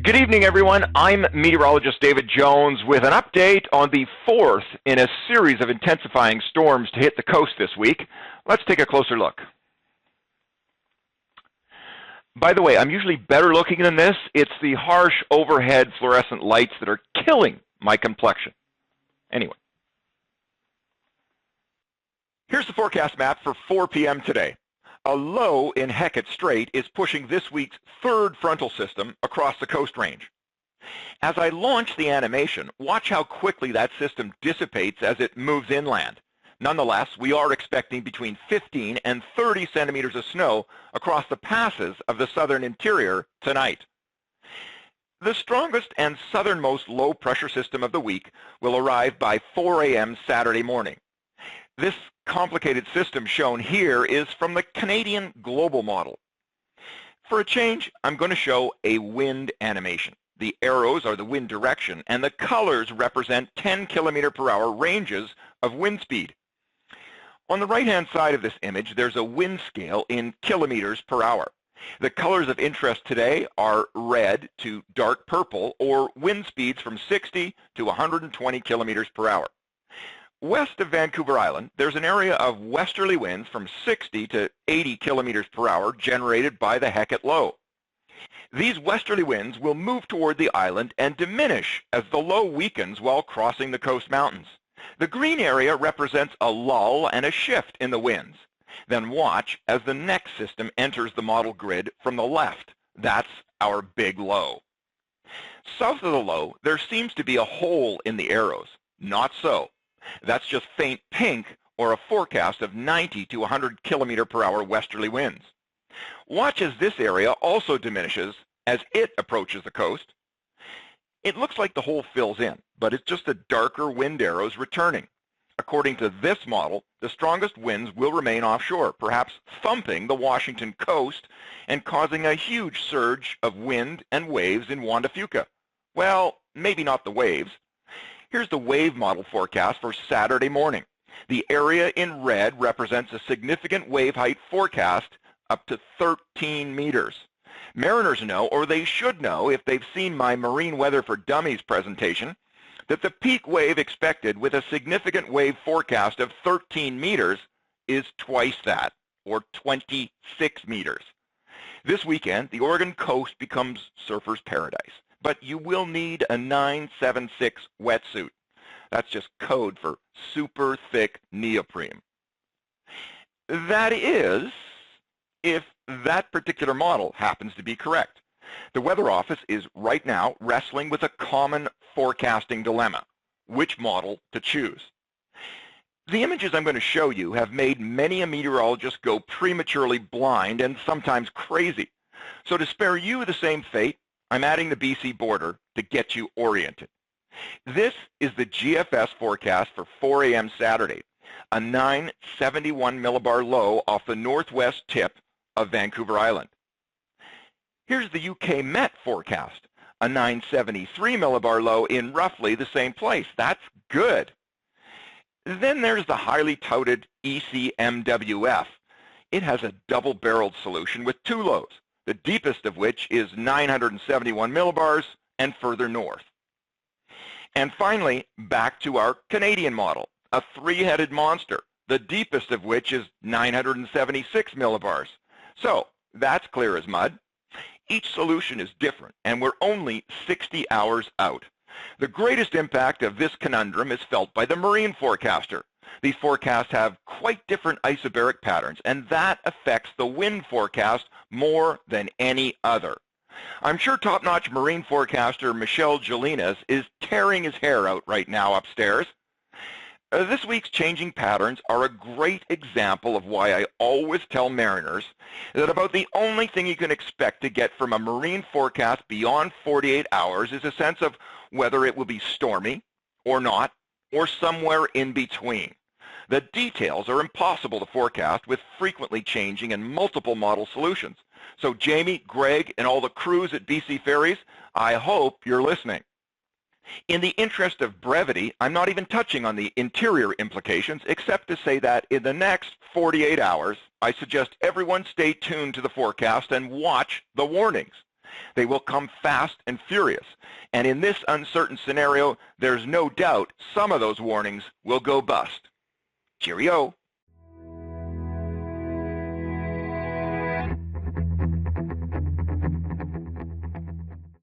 Good evening, everyone. I'm meteorologist David Jones with an update on the fourth in a series of intensifying storms to hit the coast this week. Let's take a closer look. By the way, I'm usually better looking than this. It's the harsh overhead fluorescent lights that are killing my complexion. Anyway. Here's the forecast map for 4 p.m. today. A low in Hecate Strait is pushing this week's third frontal system across the coast range. As I launch the animation, watch how quickly that system dissipates as it moves inland. Nonetheless, we are expecting between 15 and 30 centimeters of snow across the passes of the southern interior tonight. The strongest and southernmost low-pressure system of the week will arrive by 4 a.m. Saturday morning. This complicated system shown here is from the Canadian global model. For a change, I'm going to show a wind animation. The arrows are the wind direction, and the colors represent 10 kilometer per hour ranges of wind speed. On the right-hand side of this image, there's a wind scale in kilometers per hour. The colors of interest today are red to dark purple, or wind speeds from 60 to 120 kilometers per hour. West of Vancouver Island, there's an area of westerly winds from 60 to 80 kilometers per hour generated by the Hecate low. These westerly winds will move toward the island and diminish as the low weakens while crossing the coast mountains. The green area represents a lull and a shift in the winds. Then watch as the next system enters the model grid from the left. That's our big low. South of the low, there seems to be a hole in the arrows. Not so. That's just faint pink, or a forecast of 90 to 100 kilometer per hour westerly winds. Watch as this area also diminishes as it approaches the coast. It looks like the hole fills in, but it's just the darker wind arrows returning. According to this model, the strongest winds will remain offshore, perhaps thumping the Washington coast and causing a huge surge of wind and waves in Juan de Fuca. Well, maybe not the waves. Here's the wave model forecast for Saturday morning. The area in red represents a significant wave height forecast up to 13 meters. Mariners know, or they should know if they've seen my Marine Weather for Dummies presentation, that the peak wave expected with a significant wave forecast of 13 meters is twice that, or 26 meters. This weekend, the Oregon coast becomes surfer's paradise. But you will need a 976 wetsuit. That's just code for super thick neoprene. That is, if that particular model happens to be correct. The Weather Office is right now wrestling with a common forecasting dilemma: which model to choose. The images I'm going to show you have made many a meteorologist go prematurely blind and sometimes crazy. So to spare you the same fate, I'm adding the BC border to get you oriented. This is the GFS forecast for 4 a.m. Saturday, a 971 millibar low off the northwest tip of Vancouver Island. Here's the UK Met forecast, a 973 millibar low in roughly the same place. That's good. Then there's the highly touted ECMWF. It has a double-barreled solution with two lows, the deepest of which is 971 millibars and further north. And finally, back to our Canadian model, a three-headed monster, the deepest of which is 976 millibars. So that's clear as mud. Each solution is different, and we're only 60 hours out. The greatest impact of this conundrum is felt by the marine forecaster. These forecasts have quite different isobaric patterns, and that affects the wind forecast more than any other. I'm sure top-notch marine forecaster Michel Jolinas is tearing his hair out right now upstairs. This week's changing patterns are a great example of why I always tell mariners that about the only thing you can expect to get from a marine forecast beyond 48 hours is a sense of whether it will be stormy or not, or somewhere in between. The details are impossible to forecast with frequently changing and multiple model solutions. So Jamie, Greg, and all the crews at BC Ferries, I hope you're listening. In the interest of brevity, I'm not even touching on the interior implications, except to say that in the next 48 hours, I suggest everyone stay tuned to the forecast and watch the warnings. They will come fast and furious. And in this uncertain scenario, there's no doubt some of those warnings will go bust. Cheerio.